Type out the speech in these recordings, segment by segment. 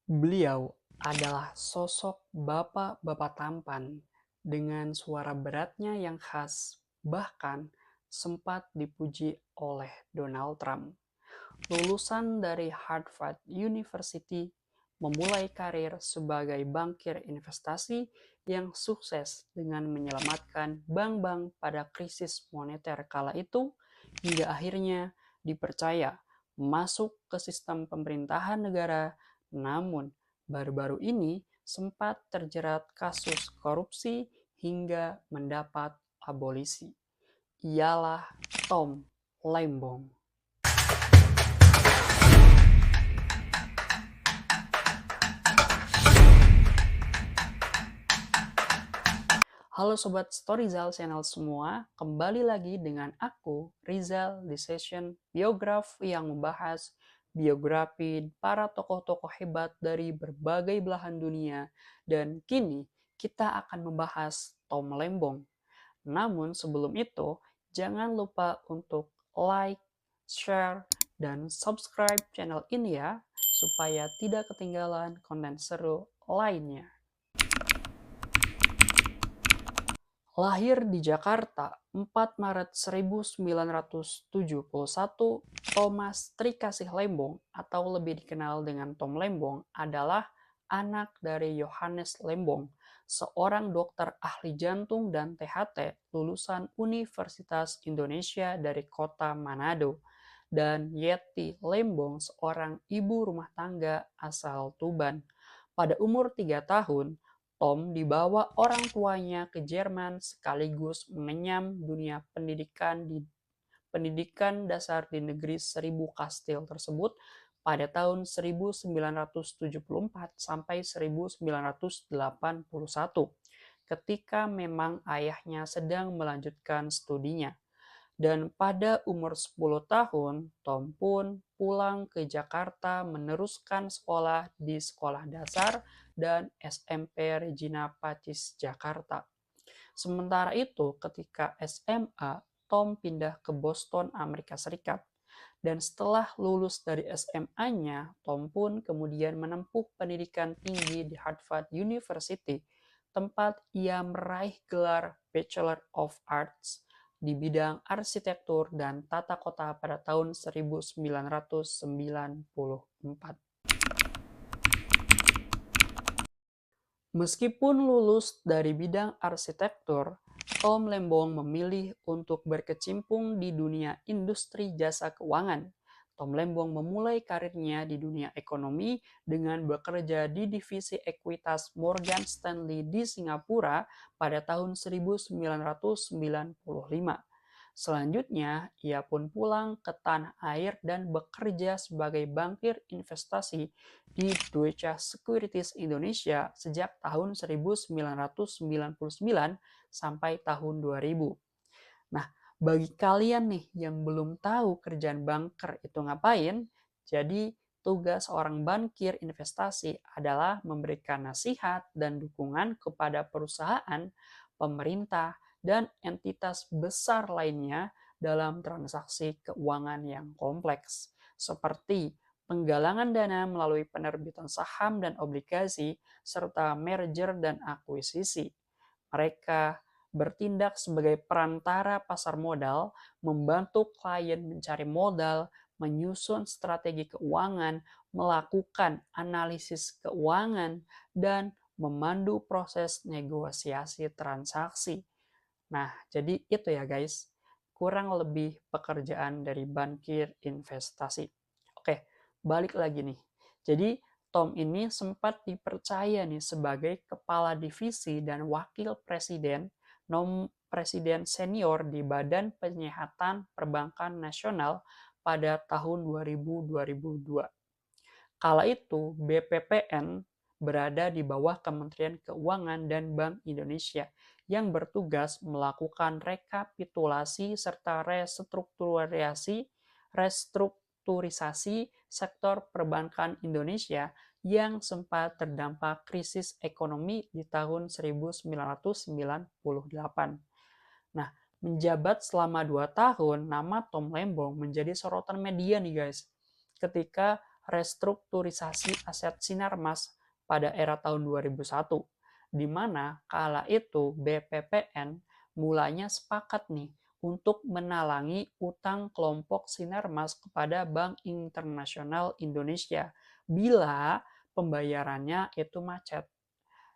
Beliau adalah sosok bapak-bapak tampan dengan suara beratnya yang khas, bahkan sempat dipuji oleh Donald Trump. Lulusan dari Harvard University, memulai karir sebagai bankir investasi yang sukses dengan menyelamatkan bank-bank pada krisis moneter kala itu, hingga akhirnya dipercaya masuk ke sistem pemerintahan negara. Namun baru-baru ini sempat terjerat kasus korupsi hingga mendapat abolisi. Ialah Tom Lembong. Halo Sobat Storyzal Channel semua, kembali lagi dengan aku, Rizal, di session biografi yang membahas biografi para tokoh-tokoh hebat dari berbagai belahan dunia. Dan kini kita akan membahas Tom Lembong. Namun sebelum itu, jangan lupa untuk like, share, dan subscribe channel ini ya, supaya tidak ketinggalan konten seru lainnya. Lahir di Jakarta 4 Maret 1971, Thomas Trikasih Lembong atau lebih dikenal dengan Tom Lembong adalah anak dari Yohanes Lembong, seorang dokter ahli jantung dan THT lulusan Universitas Indonesia dari kota Manado, dan Yeti Lembong, seorang ibu rumah tangga asal Tuban. Pada umur 3 tahun, Tom dibawa orang tuanya ke Jerman sekaligus mengenyam dunia pendidikan dasar di negeri Seribu Kastil tersebut pada tahun 1974 sampai 1981, ketika memang ayahnya sedang melanjutkan studinya. Dan pada umur 10 tahun, Tom pun pulang ke Jakarta meneruskan sekolah di sekolah dasar dan SMP Regina Pacis Jakarta. Sementara itu, ketika SMA, Tom pindah ke Boston, Amerika Serikat. Dan setelah lulus dari SMA-nya, Tom pun kemudian menempuh pendidikan tinggi di Harvard University, tempat ia meraih gelar Bachelor of Arts di bidang arsitektur dan tata kota pada tahun 1994. Meskipun lulus dari bidang arsitektur, Tom Lembong memilih untuk berkecimpung di dunia industri jasa keuangan. Tom Lembong memulai karirnya di dunia ekonomi dengan bekerja di divisi ekuitas Morgan Stanley di Singapura pada tahun 1995. Selanjutnya, ia pun pulang ke tanah air dan bekerja sebagai bankir investasi di Deutsche Securities Indonesia sejak tahun 1999 sampai tahun 2000. Nah, bagi kalian nih yang belum tahu kerjaan banker itu ngapain, jadi tugas seorang bankir investasi adalah memberikan nasihat dan dukungan kepada perusahaan, pemerintah, dan entitas besar lainnya dalam transaksi keuangan yang kompleks, seperti penggalangan dana melalui penerbitan saham dan obligasi, serta merger dan akuisisi. Mereka bertindak sebagai perantara pasar modal, membantu klien mencari modal, menyusun strategi keuangan, melakukan analisis keuangan, dan memandu proses negosiasi transaksi. Nah, jadi itu ya guys, kurang lebih pekerjaan dari bankir investasi. Oke, balik lagi nih. Jadi Tom ini sempat dipercaya nih sebagai kepala divisi dan wakil presiden, presiden senior di Badan Penyihatan Perbankan Nasional pada tahun 2000-2002. Kala itu BPPN berada di bawah Kementerian Keuangan dan Bank Indonesia yang bertugas melakukan rekapitulasi serta restrukturisasi sektor perbankan Indonesia yang sempat terdampak krisis ekonomi di tahun 1998. Nah, menjabat selama 2 tahun, nama Tom Lembong menjadi sorotan media nih guys, ketika restrukturisasi aset Sinarmas pada era tahun 2001, di mana kala itu BPPN mulanya sepakat nih untuk menalangi utang kelompok Sinarmas kepada Bank Internasional Indonesia bila pembayarannya itu macet.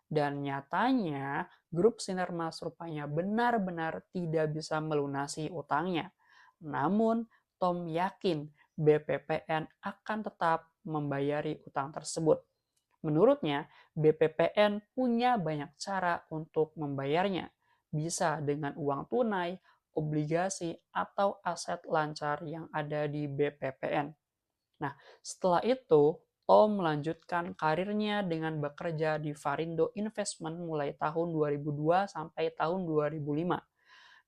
Dan nyatanya, grup Sinarmas rupanya benar-benar tidak bisa melunasi utangnya. Namun, Tom yakin BPPN akan tetap membayari utang tersebut. Menurutnya, BPPN punya banyak cara untuk membayarnya. Bisa dengan uang tunai, obligasi, atau aset lancar yang ada di BPPN. Nah, setelah itu, Tom melanjutkan karirnya dengan bekerja di Varindo Investment mulai tahun 2002 sampai tahun 2005.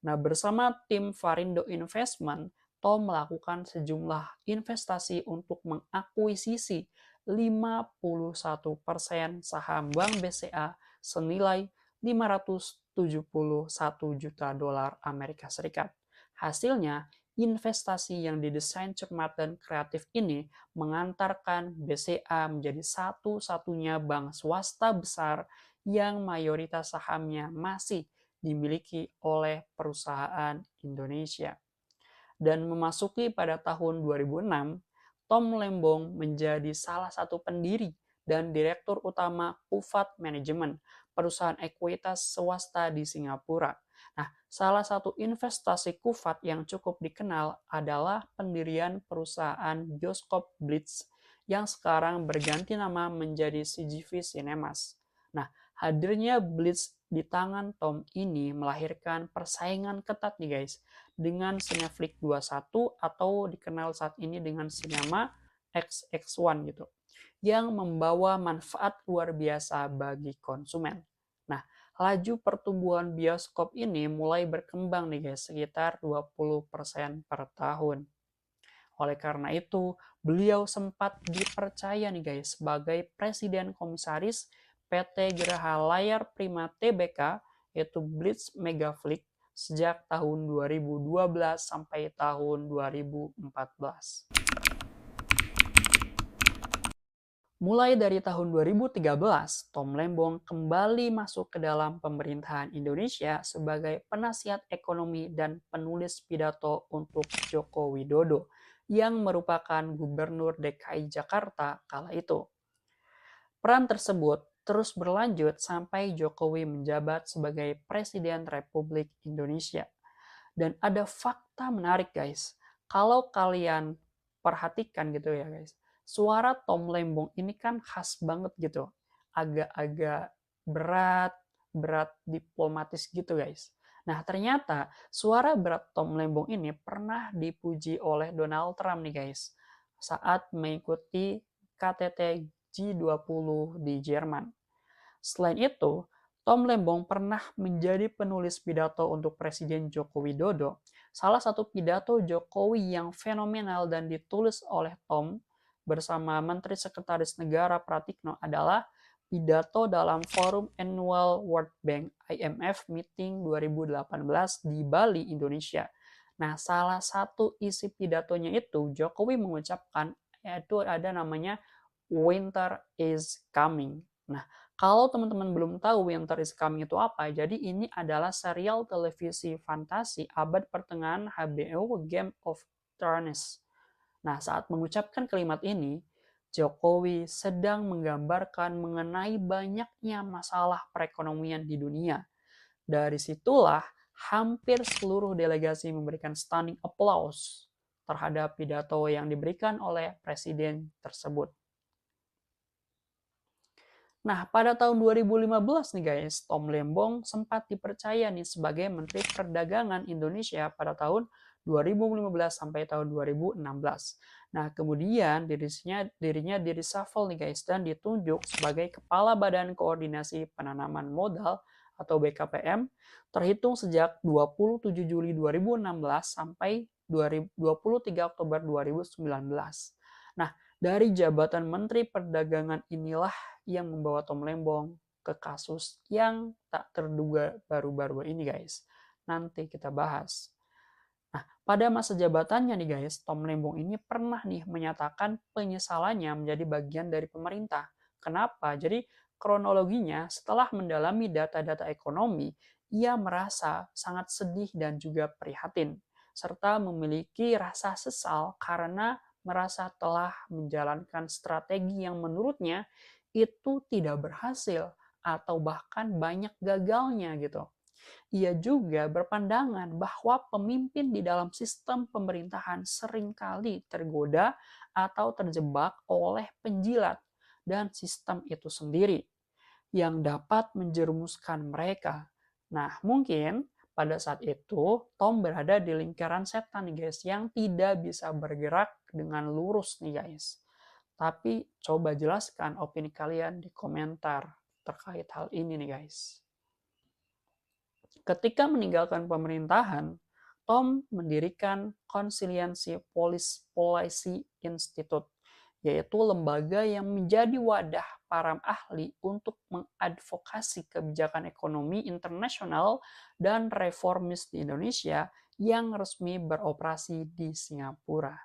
Nah, bersama tim Varindo Investment, Tom melakukan sejumlah investasi untuk mengakuisisi 51% saham Bank BCA senilai 571 juta dolar Amerika Serikat. Hasilnya, investasi yang didesain cermat dan kreatif ini mengantarkan BCA menjadi satu-satunya bank swasta besar yang mayoritas sahamnya masih dimiliki oleh perusahaan Indonesia. Dan memasuki pada tahun 2006, Tom Lembong menjadi salah satu pendiri dan direktur utama Kufat Management, perusahaan ekuitas swasta di Singapura. Nah, salah satu investasi Kufat yang cukup dikenal adalah pendirian perusahaan bioskop Blitz yang sekarang berganti nama menjadi CGV Cinemas. Nah, hadirnya Blitz di tangan Tom ini melahirkan persaingan ketat nih guys dengan Cineflix 21 atau dikenal saat ini dengan Cinema XX1 gitu yang membawa manfaat luar biasa bagi konsumen. Nah, laju pertumbuhan bioskop ini mulai berkembang nih guys, sekitar 20% per tahun. Oleh karena itu, beliau sempat dipercaya nih guys sebagai Presiden Komisaris PT Geraha Layar Prima Tbk, yaitu Blitz Megaflix, sejak tahun 2012 sampai tahun 2014. Mulai dari tahun 2013, Tom Lembong kembali masuk ke dalam pemerintahan Indonesia sebagai penasihat ekonomi dan penulis pidato untuk Joko Widodo, yang merupakan Gubernur DKI Jakarta kala itu. Peran tersebut terus berlanjut sampai Jokowi menjabat sebagai Presiden Republik Indonesia. Dan ada fakta menarik guys, kalau kalian perhatikan gitu ya guys, suara Tom Lembong ini kan khas banget gitu, agak-agak berat, berat diplomatis gitu guys. Nah ternyata suara berat Tom Lembong ini pernah dipuji oleh Donald Trump nih guys, saat mengikuti KTT G20 di Jerman. Selain itu, Tom Lembong pernah menjadi penulis pidato untuk Presiden Joko Widodo. Salah satu pidato Jokowi yang fenomenal dan ditulis oleh Tom bersama Menteri Sekretaris Negara Pratikno adalah pidato dalam Forum Annual World Bank IMF Meeting 2018 di Bali, Indonesia. Nah, salah satu isi pidatonya itu Jokowi mengucapkan, yaitu ada namanya Winter is Coming. Nah, kalau teman-teman belum tahu Winter is Coming itu apa, jadi ini adalah serial televisi fantasi abad pertengahan HBO Game of Thrones. Nah, saat mengucapkan kalimat ini, Jokowi sedang menggambarkan mengenai banyaknya masalah perekonomian di dunia. Dari situlah hampir seluruh delegasi memberikan standing applause terhadap pidato yang diberikan oleh presiden tersebut. Nah, pada tahun 2015 nih guys, Tom Lembong sempat dipercaya nih sebagai Menteri Perdagangan Indonesia pada tahun 2015 sampai tahun 2016. Nah, kemudian dirinya di-reshuffle nih guys dan ditunjuk sebagai Kepala Badan Koordinasi Penanaman Modal atau BKPM terhitung sejak 27 Juli 2016 sampai 23 Oktober 2019. Nah, dari jabatan Menteri Perdagangan inilah yang membawa Tom Lembong ke kasus yang tak terduga baru-baru ini guys. Nanti kita bahas. Nah, Pada masa jabatannya nih guys, Tom Lembong ini pernah nih menyatakan penyesalannya menjadi bagian dari pemerintah. Kenapa? Jadi kronologinya setelah mendalami data-data ekonomi, ia merasa sangat sedih dan juga prihatin, serta memiliki rasa sesal karena merasa telah menjalankan strategi yang menurutnya itu tidak berhasil atau bahkan banyak gagalnya gitu. Ia juga berpandangan bahwa pemimpin di dalam sistem pemerintahan seringkali tergoda atau terjebak oleh penjilat dan sistem itu sendiri yang dapat menjerumuskan mereka. Nah, mungkin pada saat itu Tom berada di lingkaran setan nih guys, yang tidak bisa bergerak dengan lurus nih guys. Tapi coba jelaskan opini kalian di komentar terkait hal ini nih guys. Ketika meninggalkan pemerintahan, Tom mendirikan Conciliancy Policy Institute, yaitu lembaga yang menjadi wadah para ahli untuk mengadvokasi kebijakan ekonomi internasional dan reformis di Indonesia yang resmi beroperasi di Singapura.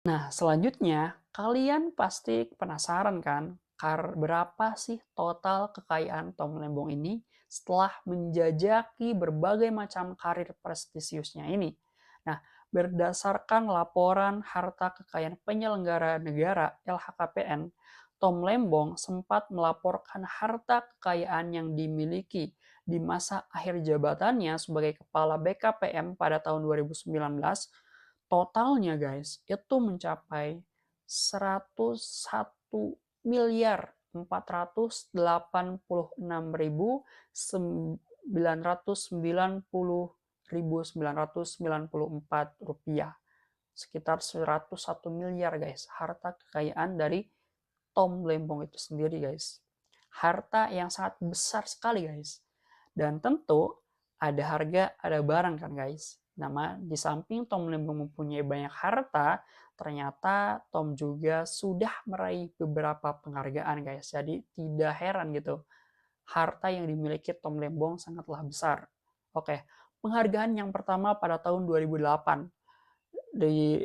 Nah, selanjutnya kalian pasti penasaran kan, berapa sih total kekayaan Tom Lembong ini setelah menjajaki berbagai macam karir prestisiusnya ini. Nah, berdasarkan laporan harta kekayaan penyelenggara negara LHKPN, Tom Lembong sempat melaporkan harta kekayaan yang dimiliki di masa akhir jabatannya sebagai Kepala BKPM pada tahun 2019. Totalnya guys, itu mencapai 101.486.994 rupiah. Sekitar 101 miliar guys, harta kekayaan dari Tom Lembong itu sendiri guys. Harta yang sangat besar sekali guys. Dan tentu ada harga, ada barang kan guys. Di samping Tom Lembong mempunyai banyak harta, ternyata Tom juga sudah meraih beberapa penghargaan guys. Jadi tidak heran gitu. Harta yang dimiliki Tom Lembong sangatlah besar. Oke, penghargaan yang pertama pada tahun 2008 di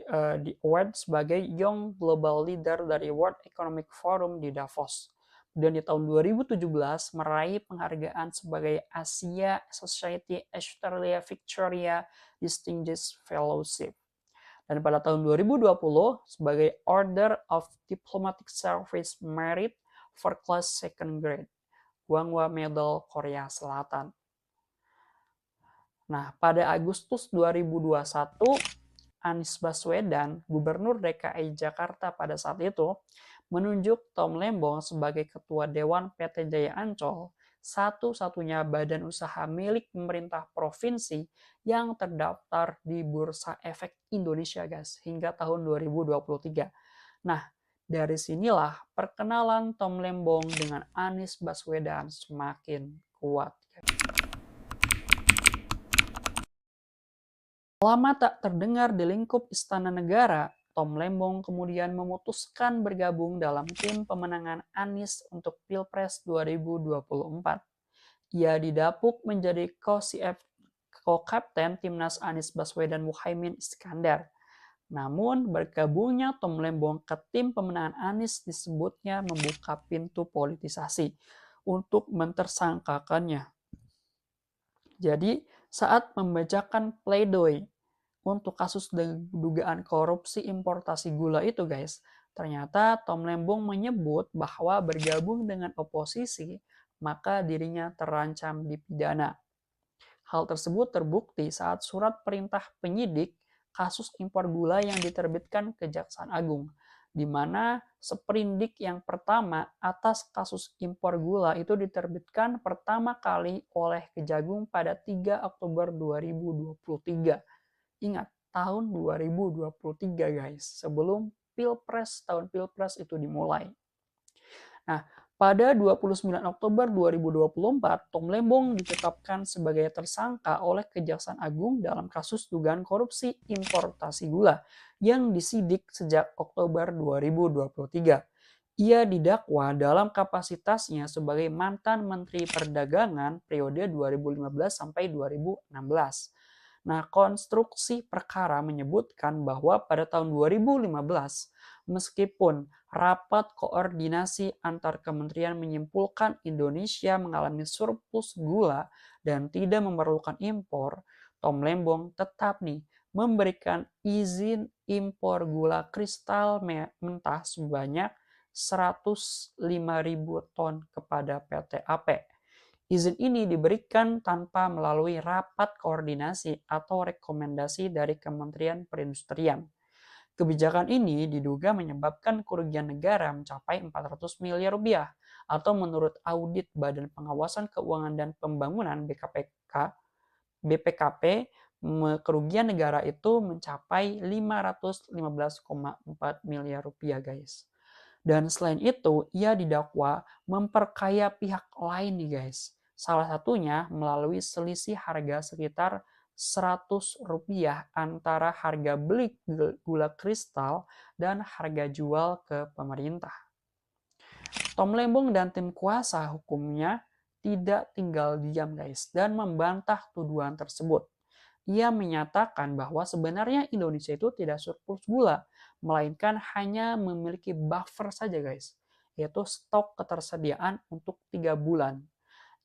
award sebagai Young Global Leader dari World Economic Forum di Davos. Dan di tahun 2017 meraih penghargaan sebagai Asia Society Australia Victoria Distinguished Fellowship. Dan pada tahun 2020 sebagai Order of Diplomatic Service Merit for Class Second Grade, Gwanghwa Medal Korea Selatan. Nah, pada Agustus 2021, Anies Baswedan, Gubernur DKI Jakarta pada saat itu, menunjuk Tom Lembong sebagai Ketua Dewan PT Jaya Ancol, satu-satunya badan usaha milik pemerintah provinsi yang terdaftar di Bursa Efek Indonesia guys, hingga tahun 2023. Nah, dari sinilah perkenalan Tom Lembong dengan Anies Baswedan semakin kuat. Lama tak terdengar di lingkup Istana Negara, Tom Lembong kemudian memutuskan bergabung dalam tim pemenangan Anies untuk Pilpres 2024. Ia didapuk menjadi co-kapten Timnas Anies Baswedan Muhaimin Iskandar. Namun, bergabungnya Tom Lembong ke tim pemenangan Anies disebutnya membuka pintu politisasi untuk mentersangkakannya. Jadi, saat membacakan pledoi untuk kasus dugaan korupsi importasi gula itu guys, ternyata Tom Lembong menyebut bahwa bergabung dengan oposisi maka dirinya terancam dipidana. Hal tersebut terbukti saat surat perintah penyidik kasus impor gula yang diterbitkan Kejaksaan Agung, di mana sprindik yang pertama atas kasus impor gula itu diterbitkan pertama kali oleh Kejagung pada 3 Oktober 2023. Ingat, tahun 2023 guys, sebelum tahun Pilpres itu dimulai. Nah, pada 29 Oktober 2024, Tom Lembong ditetapkan sebagai tersangka oleh Kejaksaan Agung dalam kasus dugaan korupsi importasi gula yang disidik sejak Oktober 2023. Ia didakwa dalam kapasitasnya sebagai mantan Menteri Perdagangan periode 2015 sampai 2016. Nah, konstruksi perkara menyebutkan bahwa pada tahun 2015, meskipun rapat koordinasi antar kementerian menyimpulkan Indonesia mengalami surplus gula dan tidak memerlukan impor, Tom Lembong tetap memberikan izin impor gula kristal mentah sebanyak 105.000 ton kepada PT AP. Izin ini diberikan tanpa melalui rapat koordinasi atau rekomendasi dari Kementerian Perindustrian. Kebijakan ini diduga menyebabkan kerugian negara mencapai 400 miliar rupiah atau menurut audit Badan Pengawasan Keuangan dan Pembangunan BPKP, kerugian negara itu mencapai 515,4 miliar rupiah, guys. Dan selain itu, ia didakwa memperkaya pihak lain nih guys. Salah satunya melalui selisih harga sekitar Rp100 antara harga beli gula kristal dan harga jual ke pemerintah. Tom Lembong dan tim kuasa hukumnya tidak tinggal diam guys dan membantah tuduhan tersebut. Ia menyatakan bahwa sebenarnya Indonesia itu tidak surplus gula, melainkan hanya memiliki buffer saja guys, yaitu stok ketersediaan untuk 3 bulan.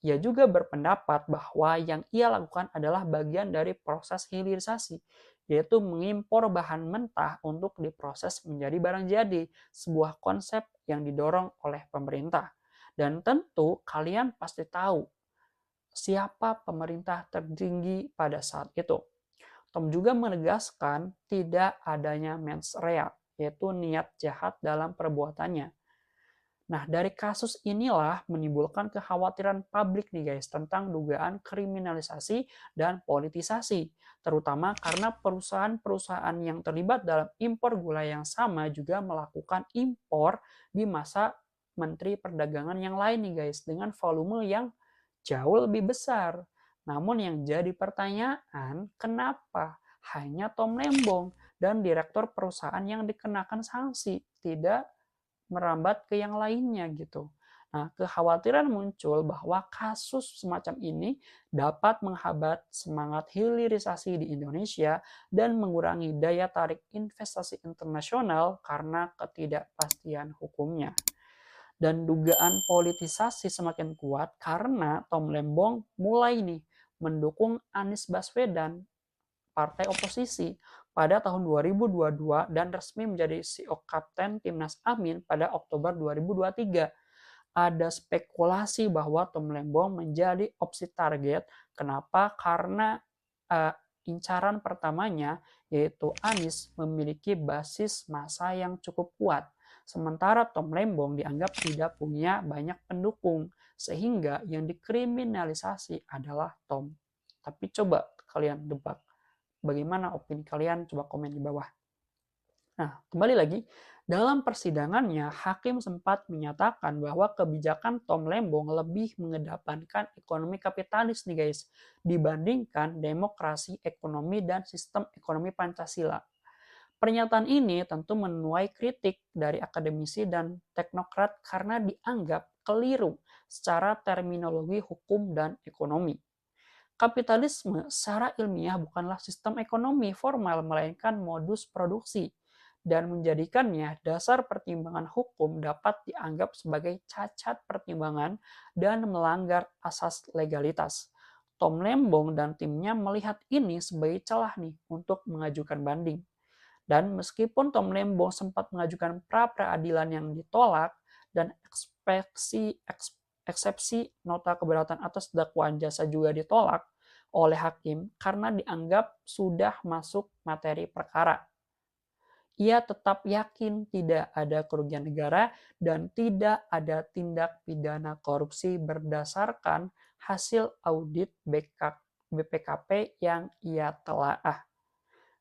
Ia juga berpendapat bahwa yang ia lakukan adalah bagian dari proses hilirisasi, yaitu mengimpor bahan mentah untuk diproses menjadi barang jadi, sebuah konsep yang didorong oleh pemerintah. Dan tentu kalian pasti tahu siapa pemerintah tertinggi pada saat itu. Tom juga menegaskan tidak adanya mens rea, yaitu niat jahat dalam perbuatannya. Nah, dari kasus inilah menimbulkan kekhawatiran publik nih guys tentang dugaan kriminalisasi dan politisasi, terutama karena perusahaan-perusahaan yang terlibat dalam impor gula yang sama juga melakukan impor di masa Menteri Perdagangan yang lain nih guys dengan volume yang jauh lebih besar. Namun yang jadi pertanyaan, kenapa hanya Tom Lembong dan direktur perusahaan yang dikenakan sanksi, tidak merambat ke yang lainnya gitu. Nah, kekhawatiran muncul bahwa kasus semacam ini dapat menghambat semangat hilirisasi di Indonesia dan mengurangi daya tarik investasi internasional karena ketidakpastian hukumnya. Dan dugaan politisasi semakin kuat karena Tom Lembong mulai mendukung Anies Baswedan, partai oposisi, pada tahun 2022 dan resmi menjadi CEO Kapten Timnas Amin pada Oktober 2023. Ada spekulasi bahwa Tom Lembong menjadi opsi target. Kenapa? Karena incaran pertamanya yaitu Anies memiliki basis massa yang cukup kuat. Sementara Tom Lembong dianggap tidak punya banyak pendukung, sehingga yang dikriminalisasi adalah Tom. Tapi coba kalian debak. Bagaimana opini kalian? Coba komen di bawah. Nah, kembali lagi, dalam persidangannya, hakim sempat menyatakan bahwa kebijakan Tom Lembong lebih mengedepankan ekonomi kapitalis nih guys, dibandingkan demokrasi ekonomi dan sistem ekonomi Pancasila. Pernyataan ini tentu menuai kritik dari akademisi dan teknokrat karena dianggap keliru secara terminologi hukum dan ekonomi. Kapitalisme secara ilmiah bukanlah sistem ekonomi formal, melainkan modus produksi, dan menjadikannya dasar pertimbangan hukum dapat dianggap sebagai cacat pertimbangan dan melanggar asas legalitas. Tom Lembong dan timnya melihat ini sebagai celah untuk mengajukan banding. Dan meskipun Tom Lembong sempat mengajukan pra-peradilan yang ditolak dan eksepsi nota keberatan atas dakwaan jasa juga ditolak oleh hakim karena dianggap sudah masuk materi perkara. Ia tetap yakin tidak ada kerugian negara dan tidak ada tindak pidana korupsi berdasarkan hasil audit BPKP yang ia telaah.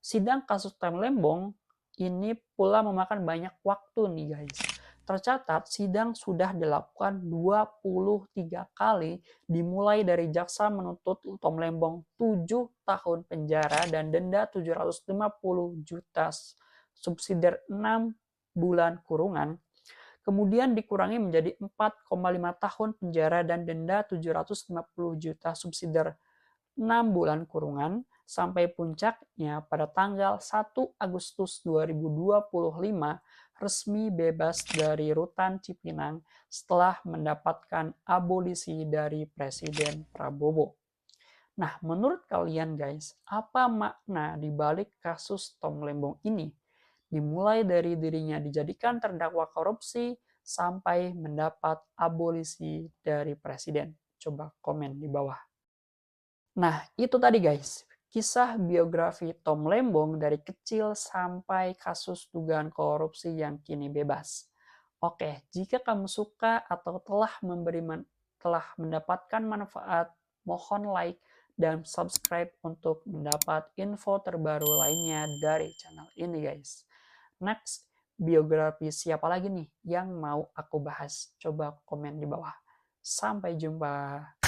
Sidang kasus Tom Lembong ini pula memakan banyak waktu nih guys. Tercatat sidang sudah dilakukan 23 kali, dimulai dari jaksa menuntut Tom Lembong 7 tahun penjara dan denda 750 juta, subsidiar 6 bulan kurungan. kemudian dikurangi menjadi 4,5 tahun penjara dan denda 750 juta subsidi 6 bulan kurungan sampai puncaknya pada tanggal 1 Agustus 2025 resmi bebas dari rutan Cipinang setelah mendapatkan abolisi dari Presiden Prabowo. Nah, menurut kalian guys, apa makna di balik kasus Tom Lembong ini? Dimulai dari dirinya dijadikan terdakwa korupsi sampai mendapat abolisi dari presiden. Coba komen di bawah. Nah, itu tadi guys, kisah biografi Tom Lembong dari kecil sampai kasus dugaan korupsi yang kini bebas. Oke, jika kamu suka atau telah mendapatkan manfaat, mohon like dan subscribe untuk mendapat info terbaru lainnya dari channel ini guys. Next, biografi siapa lagi nih yang mau aku bahas? Coba komen di bawah. Sampai jumpa.